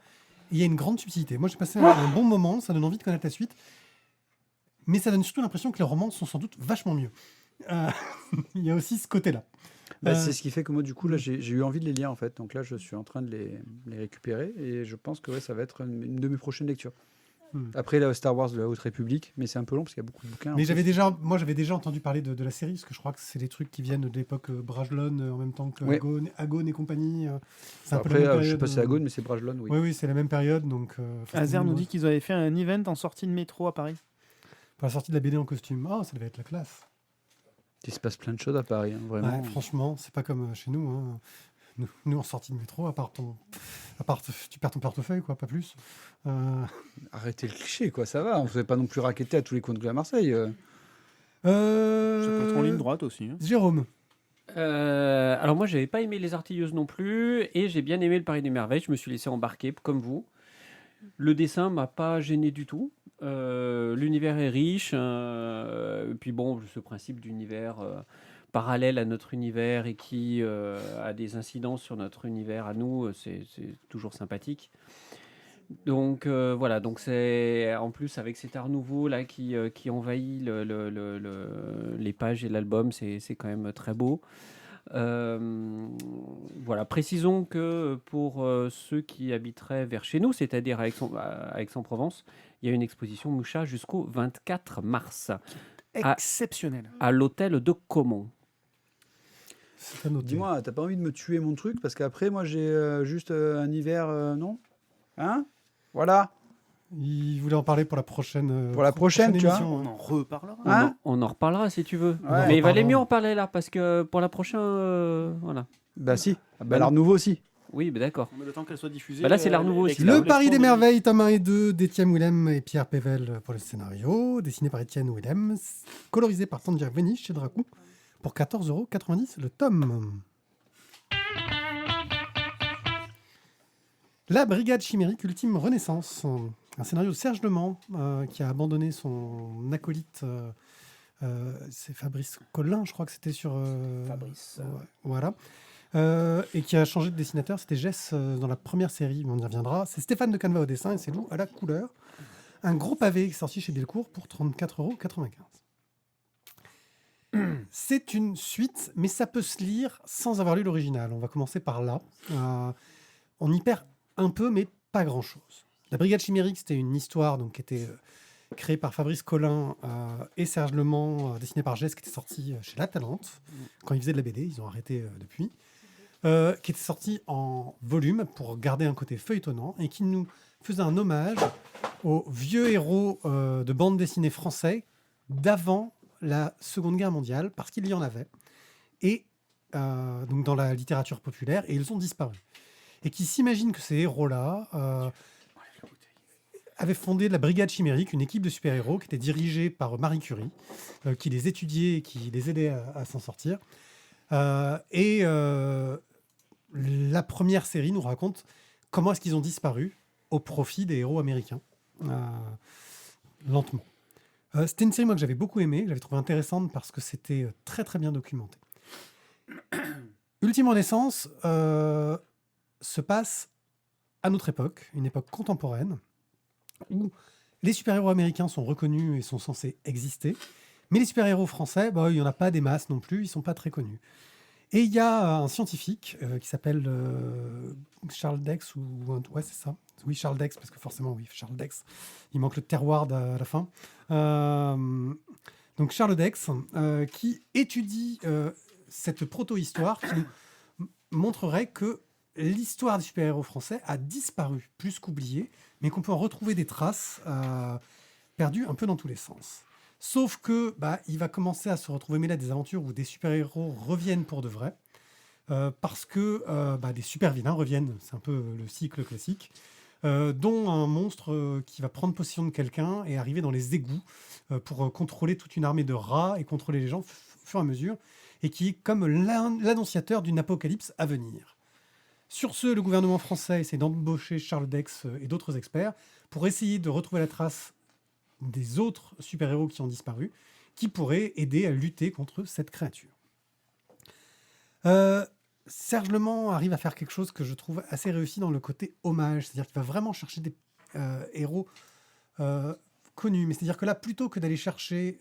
Il y a une grande subtilité. Moi, j'ai passé un bon moment. Ça donne envie de connaître la suite. Mais ça donne surtout l'impression que les romans sont sans doute vachement mieux. Il y a aussi ce côté-là. C'est ce qui fait que moi, du coup, là, j'ai eu envie de les lire, en fait. Donc là, je suis en train de les récupérer. Et je pense que ça va être une de mes prochaines lectures. Après, là, Star Wars de la Haute République. Mais c'est un peu long parce qu'il y a beaucoup de bouquins. Mais j'avais déjà entendu parler de la série, parce que je crois que c'est des trucs qui viennent de l'époque Brajlon, en même temps que Agone et compagnie. C'est un peu la même période. Je sais pas si c'est Agone, mais c'est Brajlon, oui. Oui, c'est la même période. Donc, Azer nous dit qu'ils avaient fait un event en sortie de métro à Paris. Pour la sortie de la BD en costume. Ah, ça devait être la classe. Il se passe plein de choses à Paris, hein, vraiment. Ouais, franchement, c'est pas comme chez nous. Hein. Nous, en sortie de métro, à part tu perds ton portefeuille, quoi, pas plus. Arrêtez le cliché, quoi, ça va. On ne faisait pas non plus raqueter à tous les coins de rue à Marseille. Ça peut être en ligne droite aussi. Hein. Jérôme. Alors moi, j'avais pas aimé Les Artilleuses non plus, et j'ai bien aimé le Paris des Merveilles. Je me suis laissé embarquer, comme vous. Le dessin m'a pas gêné du tout. L'univers est riche. Et puis bon, ce principe d'univers parallèle à notre univers et qui a des incidences sur notre univers à nous, c'est toujours sympathique. Donc voilà, donc c'est en plus avec cet art nouveau là qui envahit les pages et l'album, c'est quand même très beau. Voilà, précisons que pour ceux qui habiteraient vers chez nous, c'est-à-dire à Aix-en-Provence, il y a une exposition Moucha jusqu'au 24 mars Exceptionnel. à l'hôtel de Caumont. Dis-moi, t'as pas envie de me tuer mon truc? Parce qu'après, moi, j'ai juste un hiver, non? Hein? Voilà. Il voulait en parler pour la prochaine. Pour la prochaine, tu vois. émission, On en reparlera. Hein? On en reparlera si tu veux. Ouais. Mais il valait mieux en parler là, parce que pour la prochaine, voilà. Bah si. L'art nouveau aussi. Oui, bah d'accord. On met le temps qu'elle soit diffusée. Bah là, c'est l'art nouveau aussi. Le Paris des Merveilles, tome 1 et 2, d'Étienne Willem et Pierre Pével pour le scénario, dessiné par Étienne Willem, colorisé par Tangier Venich chez Dracou, pour 14,90 € le tome. La Brigade Chimérique Ultime Renaissance, un scénario de Serge Lemans, qui a abandonné son acolyte, c'est Fabrice Collin, je crois que c'était sur... Fabrice. Ouais, voilà. Et qui a changé de dessinateur. C'était Jess dans la première série, mais on y reviendra. C'est Stéphane de Canva au dessin et c'est Lou à la couleur. Un gros pavé qui est sorti chez Delcourt pour 34,95 €. C'est une suite, mais ça peut se lire sans avoir lu l'original. On va commencer par là. On y perd un peu, mais pas grand-chose. La Brigade Chimérique, c'était une histoire donc, qui était créée par Fabrice Collin et Serge Lemans, dessinée par Jess, qui était sortie chez La Talente, quand ils faisaient de la BD. Ils ont arrêté depuis. Qui était sorti en volume pour garder un côté feuilletonnant et qui nous faisait un hommage aux vieux héros de bande dessinée français d'avant la Seconde Guerre mondiale, parce qu'il y en avait, et donc dans la littérature populaire, et ils ont disparu. Et qui s'imaginent que ces héros-là avaient fondé la Brigade Chimérique, une équipe de super-héros qui était dirigée par Marie Curie, qui les étudiait et qui les aidait à s'en sortir. La première série nous raconte comment est-ce qu'ils ont disparu au profit des héros américains, lentement. C'était une série moi, que j'avais beaucoup aimée, que j'avais trouvé intéressante parce que c'était très très bien documenté. Ultime Renaissance se passe à notre époque, une époque contemporaine, où les super-héros américains sont reconnus et sont censés exister, Mais les super-héros français, il n'y en a pas des masses non plus, ils ne sont pas très connus. Et il y a un scientifique qui s'appelle Charles Dex, ouais, c'est ça. Oui, Charles Dex, parce que forcément, oui, Charles Dex. Il manque le terroir à la fin. Donc, Charles Dex, qui étudie cette proto-histoire qui nous montrerait que l'histoire des super-héros français a disparu plus qu'oubliée, mais qu'on peut en retrouver des traces perdues un peu dans tous les sens. Sauf que il va commencer à se retrouver mêlé à des aventures où des super-héros reviennent pour de vrai, parce que des super-vilains reviennent, c'est un peu le cycle classique, dont un monstre qui va prendre possession de quelqu'un et arriver dans les égouts pour contrôler toute une armée de rats et contrôler les gens au fur et à mesure, et qui est comme l'annonciateur d'une apocalypse à venir. Sur ce, le gouvernement français essaie d'embaucher Charles Dex et d'autres experts pour essayer de retrouver la trace des autres super-héros qui ont disparu, qui pourraient aider à lutter contre cette créature. Serge Le Mans arrive à faire quelque chose que je trouve assez réussi dans le côté hommage, c'est-à-dire qu'il va vraiment chercher des héros connus, mais c'est-à-dire que là, plutôt que d'aller chercher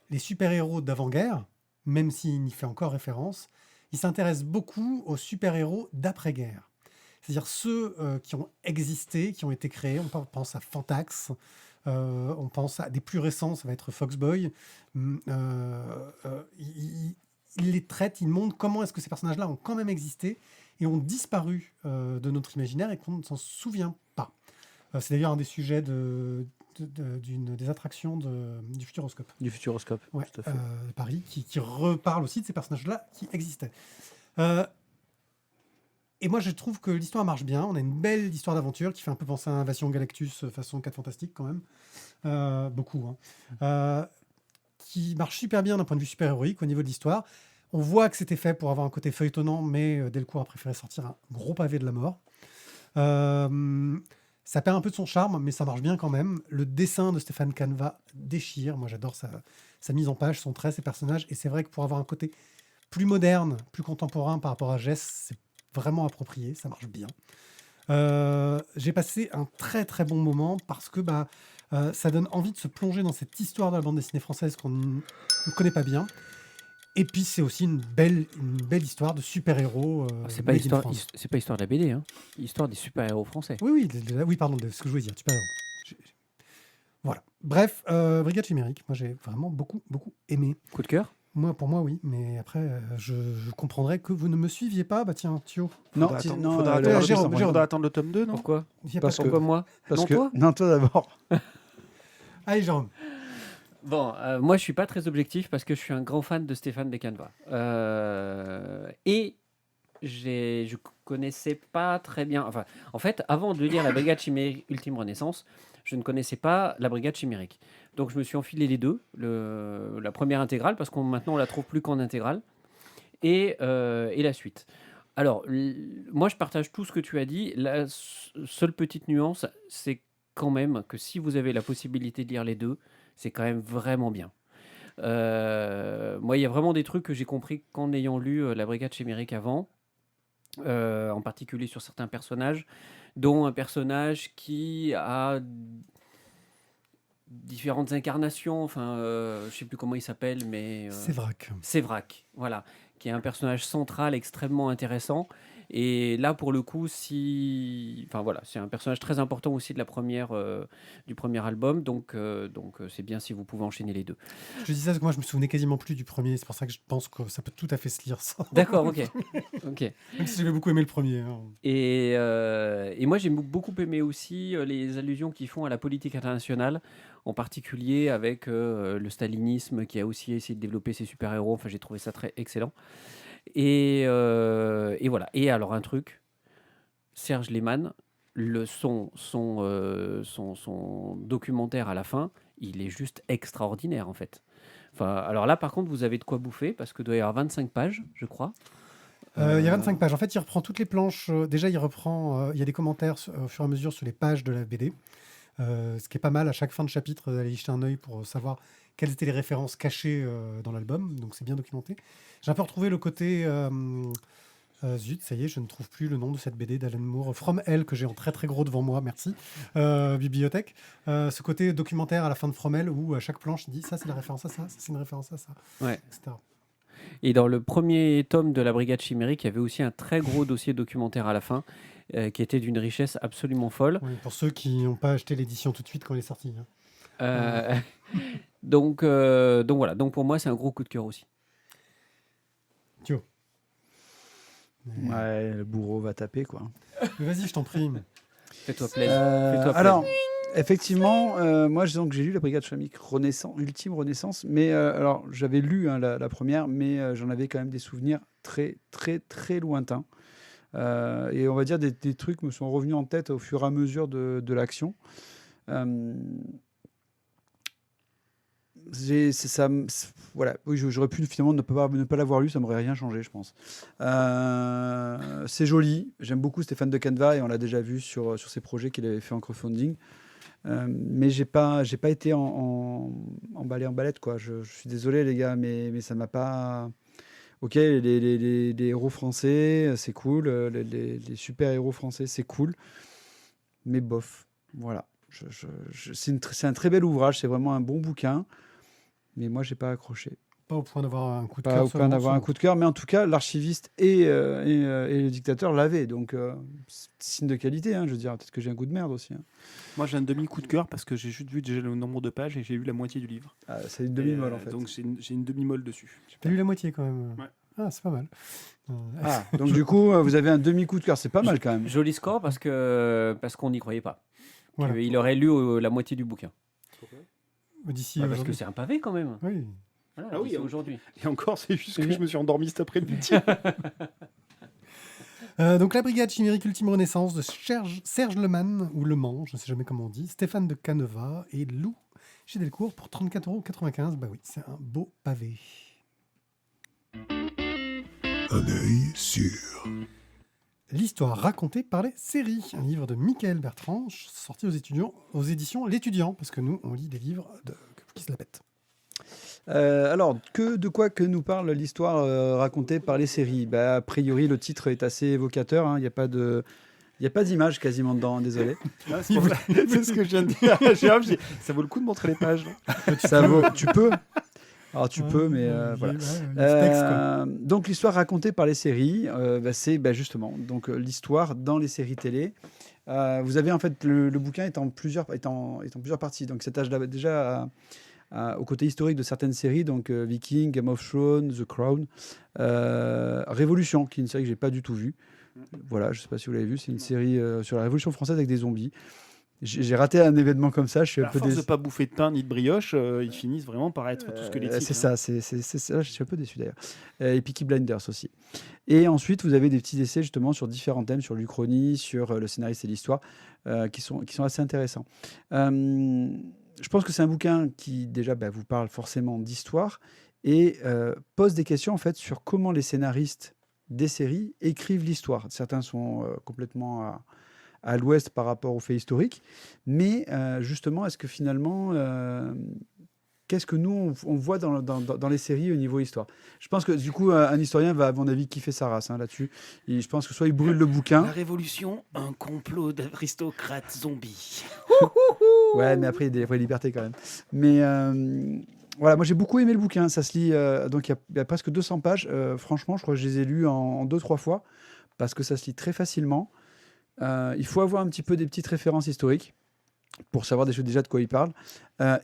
les super-héros d'avant-guerre, même s'il y fait encore référence, il s'intéresse beaucoup aux super-héros d'après-guerre. C'est-à-dire ceux qui ont existé, qui ont été créés. On pense à Fantax, on pense à des plus récents, ça va être Foxboy. Il les traite, il montre comment est-ce que ces personnages-là ont quand même existé et ont disparu de notre imaginaire et qu'on ne s'en souvient pas. C'est d'ailleurs un des sujets des attractions du Futuroscope. Du Futuroscope, Ouais, tout à fait. de Paris, qui reparle aussi de ces personnages-là qui existaient. Et moi, je trouve que l'histoire marche bien. On a une belle histoire d'aventure qui fait un peu penser à Invasion Galactus façon 4 Fantastiques quand même. Beaucoup. Qui marche super bien d'un point de vue super-héroïque au niveau de l'histoire. On voit que c'était fait pour avoir un côté feuilletonnant, mais Delcourt a préféré sortir un gros pavé de la mort. Ça perd un peu de son charme, mais ça marche bien quand même. Le dessin de Stéphane Canva déchire. Moi, j'adore sa mise en page, son trait, ses personnages. Et c'est vrai que pour avoir un côté plus moderne, plus contemporain par rapport à Gess, c'est vraiment approprié, ça marche bien. J'ai passé un très très bon moment parce que ça donne envie de se plonger dans cette histoire de la bande dessinée française qu'on ne connaît pas bien. Et puis c'est aussi une belle histoire de super-héros. C'est pas made in histoire, France. c'est pas histoire de la BD, hein. Histoire des super-héros français. Oui, pardon, de ce que je voulais dire, super-héros. Voilà. Bref, Brigade Chimérique, moi j'ai vraiment beaucoup aimé. Coup de cœur. Pour moi, oui, mais après, je comprendrais que vous ne me suiviez pas. Tiens, Thio. Non, Faudra attendre le tome 2, non? Pourquoi Parce que- Pourquoi moi Parce Non, que... toi Non, toi d'abord. Allez, Jérôme. Bon, moi je suis pas très objectif parce que je suis un grand fan de Stéphane Descanva. Et je connaissais pas très bien. Enfin, en fait, avant de lire La Brigade Chimérique Ultime Renaissance, je ne connaissais pas La Brigade Chimérique. Donc je me suis enfilé les deux. La première intégrale, parce qu'on maintenant on la trouve plus qu'en intégrale, et la suite. Alors, moi je partage tout ce que tu as dit. La seule petite nuance, c'est quand même que si vous avez la possibilité de lire les deux, c'est quand même vraiment bien. Moi, il y a vraiment des trucs que j'ai compris qu'en ayant lu La Brigade Chimérique avant, en particulier sur certains personnages, dont un personnage qui a différentes incarnations, enfin, je ne sais plus comment il s'appelle, mais... Sévrac, voilà, qui est un personnage central extrêmement intéressant. Et là, pour le coup, enfin voilà, c'est un personnage très important aussi de du premier album, donc c'est bien si vous pouvez enchaîner les deux. Je dis ça parce que moi, je me souvenais quasiment plus du premier. C'est pour ça que je pense que ça peut tout à fait se lire sans. D'accord, ok. Même si j'avais beaucoup aimé le premier. Et moi, j'ai beaucoup aimé aussi les allusions qu'ils font à la politique internationale, en particulier avec le stalinisme qui a aussi essayé de développer ses super-héros. Enfin, j'ai trouvé ça très excellent. Et voilà. Et alors, un truc, Serge Lehmann, son documentaire à la fin, il est juste extraordinaire, en fait. Enfin, alors là, par contre, vous avez de quoi bouffer, parce que doit y avoir 25 pages, je crois. Il y a 25 pages. En fait, il reprend toutes les planches. Déjà, il y a des commentaires au fur et à mesure sur les pages de la BD. Ce qui est pas mal à chaque fin de chapitre d'aller y jeter un œil pour savoir quelles étaient les références cachées dans l'album. Donc, c'est bien documenté. J'ai un peu retrouvé le côté Zut, ça y est, je ne trouve plus le nom de cette BD d'Alan Moore. From Hell, que j'ai en très très gros devant moi, merci. Bibliothèque. Ce côté documentaire à la fin de From Hell, où à chaque planche, il dit ça c'est la référence à ça, ça c'est une référence à ça, Ouais. etc. Et dans le premier tome de la Brigade Chimérique, il y avait aussi un très gros dossier documentaire à la fin, qui était d'une richesse absolument folle. Oui, pour ceux qui n'ont pas acheté l'édition tout de suite quand elle est sortie. Hein. Euh, donc voilà, donc pour moi c'est un gros coup de cœur aussi. Ouais, le bourreau va taper, quoi. Mais vas-y, je t'en prie. Fais-toi plaisir. Fais-toi Alors, effectivement, moi, j'ai lu la Brigade Chimique Ultime Renaissance, mais alors j'avais lu la première, mais j'en avais quand même des souvenirs très, très, très lointains. Et on va dire des trucs me sont revenus en tête au fur et à mesure de l'action. Voilà, oui, j'aurais pu finalement ne pas l'avoir lu, ça m'aurait rien changé, je pense. C'est joli, j'aime beaucoup Stéphane de Caneva et on l'a déjà vu sur ses projets qu'il avait fait en crowdfunding. Mais j'ai pas été emballé en ballette, quoi. Je suis désolé, les gars, mais ça m'a pas. Ok, les héros français, c'est cool, les super-héros français, c'est cool, mais bof, voilà. C'est un très bel ouvrage, c'est vraiment un bon bouquin. Mais moi, j'ai pas accroché. Pas au point d'avoir un coup de Pas cœur. au point d'avoir un coup de cœur, mais en tout cas, l'archiviste et le dictateur l'avaient. Donc, c'est signe de qualité, hein, je veux dire. Peut-être que j'ai un goût de merde aussi. Hein. Moi, j'ai un demi-coup de cœur parce que j'ai juste vu déjà le nombre de pages et j'ai eu la moitié du livre. Ah, c'est une demi-molle, Et, en fait. Donc, j'ai une demi-molle dessus. T'as lu la moitié quand même. Ouais. Ah, c'est pas mal. Ah, donc du coup, vous avez un demi-coup de cœur. C'est pas mal, quand même. Joli score parce qu'on n'y croyait pas. Voilà. Il aurait lu la moitié du bouquin. D'ici Parce que aujourd'hui. c'est un pavé quand même. Oui. Voilà, Ah oui, d'ici aujourd'hui. Et encore, c'est juste que je me suis endormi cet après-midi. Donc la Brigade Chimérique Ultime Renaissance de Serge Leman, ou Le Mans, je ne sais jamais comment on dit, Stéphane de Caneva et Lou chez Delcourt pour 34,95 €. Bah oui, c'est un beau pavé. Un œil sur. L'histoire racontée par les séries, un livre de Michael Bertrand, sorti aux éditions L'Étudiant, parce que nous, on lit des livres qui se la pètent. Alors, de quoi que nous parle l'histoire racontée par les séries? Bah, a priori, le titre est assez évocateur. Hein. Il n'y a pas d'image quasiment dedans, désolé. Ah, c'est ce que je viens de dire. J'ai dit, ça vaut le coup de montrer les pages. Tu peux. Alors tu peux, mais voilà. Donc l'histoire racontée par les séries, c'est justement donc l'histoire dans les séries télé. Vous avez en fait le bouquin est en plusieurs parties. Donc cet âge-là déjà au côté historique de certaines séries, donc Viking, Game of Thrones, The Crown, Révolution, qui est une série que j'ai pas du tout vue. Voilà, je sais pas si vous l'avez vu, c'est une série sur la Révolution française avec des zombies. J'ai raté un événement comme ça, je suis un À peu force déçu. de pas bouffer de pain ni de brioche, ils finissent vraiment par être tout ce que les titres. C'est ça, c'est ça, je suis un peu déçu d'ailleurs. Et Peaky Blinders aussi. Et ensuite, vous avez des petits essais justement sur différents thèmes, sur l'Uchronie, sur le scénariste et l'histoire, qui sont assez intéressants. Je pense que c'est un bouquin qui déjà vous parle forcément d'histoire et pose des questions en fait sur comment les scénaristes des séries écrivent l'histoire. Certains sont complètement à l'ouest par rapport aux faits historiques, mais justement, est-ce que finalement, qu'est-ce que nous, on voit dans les séries au niveau histoire? Je pense que du coup, un historien va, à mon avis, kiffer sa race là-dessus. Et je pense que soit il brûle le bouquin. La Révolution, un complot d'aristocrates zombies. Ouais, mais après, il y a des vraies libertés quand même. Mais voilà, moi j'ai beaucoup aimé le bouquin. Ça se lit, donc il y a presque 200 pages. Franchement, je crois que je les ai lus en 2-3 fois parce que ça se lit très facilement. Il faut avoir un petit peu des petites références historiques pour savoir déjà de quoi il parle.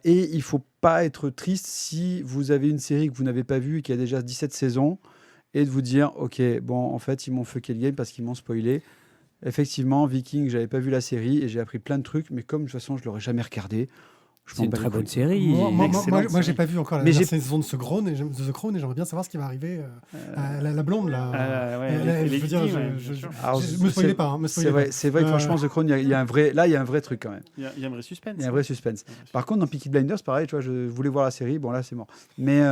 Et il ne faut pas être triste si vous avez une série que vous n'avez pas vue et qui a déjà 17 saisons et de vous dire, ok, bon, en fait, ils m'ont fucké le game parce qu'ils m'ont spoilé. Effectivement, Viking, j'avais pas vu la série et j'ai appris plein de trucs, mais comme de toute façon, je l'aurais jamais regardé. C'est une très bonne série. Moi, j'ai pas vu encore la Mais dernière saison de The Crown et j'aimerais bien savoir ce qui va arriver à la blonde là. Je veux dire, me spoilez pas. Hein, c'est vrai que franchement, The Crown, il y a un vrai truc quand même. Il y a un vrai suspense. Il y a un vrai suspense. Par contre, dans Peaky Blinders, pareil, tu vois, je voulais voir la série. Bon, là, c'est mort. Mais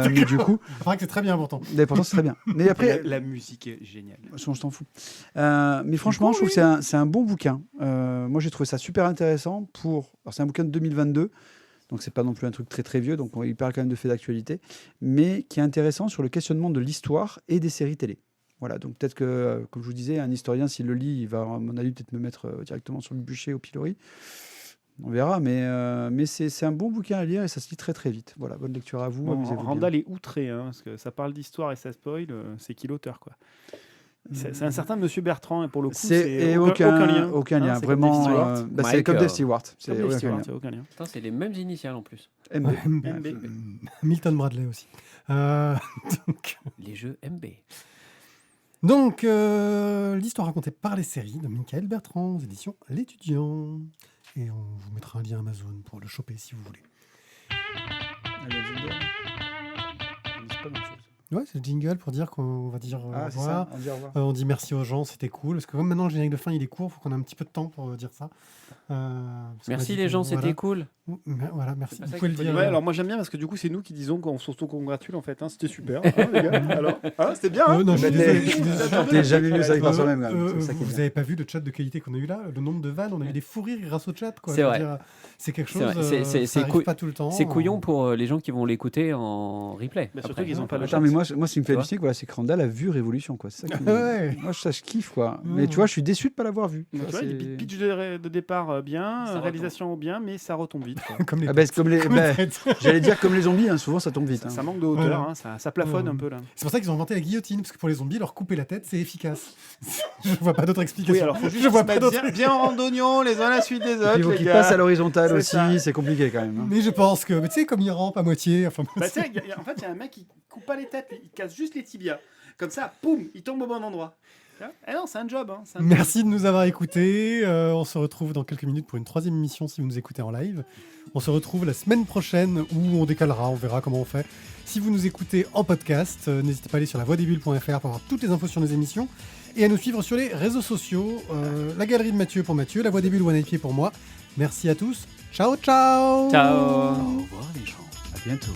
du coup. Il paraît que c'est très bien pourtant. Mais pourtant, c'est très bien. Mais après. La musique est géniale. Je t'en fous. Mais franchement, je trouve que c'est un bon bouquin. Moi, j'ai trouvé ça super intéressant pour. Alors, c'est un bouquin de 2022. Donc, c'est pas non plus un truc très très vieux. Donc, il parle quand même de faits d'actualité. Mais qui est intéressant sur le questionnement de l'histoire et des séries télé. Voilà, donc peut-être que, comme je vous disais, un historien, s'il le lit, il va, à mon avis, peut-être me mettre directement sur le bûcher au pilori. On verra, mais c'est un bon bouquin à lire et ça se lit très très vite. Voilà, bonne lecture à vous. Bon, amusez-vous bien. Randall est outré, hein, parce que ça parle d'histoire et ça spoil, c'est qui l'auteur, quoi. C'est un certain Monsieur Bertrand, et pour le coup, Et aucun lien. aucun Hein, lien, c'est comme vraiment. Dave Stewart. C'est comme Dave Michael. Stewart. C'est Comme Dave aucun Stewart, lien. c'est aucun lien. Putain, c'est les mêmes initiales en plus. MB. MB. Milton Bradley aussi. Donc, Les jeux MB. l'histoire racontée par les séries de Michael Bertrand, aux éditions L'Étudiant. Et on vous mettra un lien Amazon pour le choper si vous voulez. C'est pas grand-chose. Ouais, c'est le jingle pour dire qu'on va dire au Ah, c'est revoir. ça, on dit au revoir. On dit merci aux gens, c'était cool. Parce que comme maintenant le générique de fin il est court, il faut qu'on ait un petit peu de temps pour dire ça. Parce qu'on a Merci dit les que- gens, c'était voilà. cool. Voilà, merci. C'est pas Vous ça pouvez le qu'il faut dire. Ouais, alors moi j'aime bien parce que du coup c'est nous qui disons qu'on s'auto-congratule en fait. Hein, c'était super. Hein, les gars. Alors, c'était bien. Hein Non, je suis Bah, désolé, je suis désolé. T'es jamais mieux avec par Euh, soi-même. quand même. C'est ça qui est vous bien. n'avez pas vu le chat de qualité qu'on a eu là, le nombre de vannes, on a eu des fous rires grâce au chat. Quoi. C'est Je veux vrai. dire, c'est quelque C'est chose. vrai. C'est ça arrive cou- pas tout le temps. C'est couillon pour les gens qui vont l'écouter en replay. Bah, surtout après. qu'ils ont pas le Attends, mais moi, ce qui me fait Tu vois halluciner, voilà, c'est que Randall a vu Révolution. Quoi. C'est ça qui me- Ouais. Moi, ça, je kiffe. Quoi. Ouais. Mais tu vois, je suis déçu de ne pas l'avoir vu. Donc, tu vois, c'est- les pitch de départ bien, Ça réalisation bien, mais ça retombe vite. quoi. Comme les Ah, bah, c'est comme les... comme les bah, traites. j'allais dire comme les zombies, hein, souvent ça tombe vite. Ça, hein. ça manque de hauteur, Voilà. hein, ça plafonne Ouais. un peu là. C'est pour ça qu'ils ont inventé la guillotine, parce que pour les zombies, leur couper la tête, c'est efficace. Je vois pas d'autre explication. Oui, alors faut juste je vois se pas mettre d'autre. bien en rang d'oignon, les uns à la suite des Et autres. puis, il faut les qu'ils gars. passent à l'horizontale C'est aussi, ça. c'est compliqué quand même. hein. Mais je pense que, mais tu sais, comme ils rampent à moitié. Enfin, Bah, tu sais, en fait, il y a un mec qui coupe pas les têtes, il casse juste les tibias. Comme ça, poum, il tombe au bon endroit. Eh non, c'est un job. Hein, c'est un job. merci de nous avoir écoutés. On se retrouve dans quelques minutes pour une 3e émission si vous nous écoutez en live. On se retrouve la semaine prochaine où on décalera, on verra comment on fait. Si vous nous écoutez en podcast, n'hésitez pas à aller sur lavoidesbulles.fr pour avoir toutes les infos sur nos émissions et à nous suivre sur les réseaux sociaux. La galerie de Mathieu pour Mathieu, la voix des bulles One IP pour moi. Merci à tous. Ciao, ciao. Ciao. Au revoir les gens, à bientôt.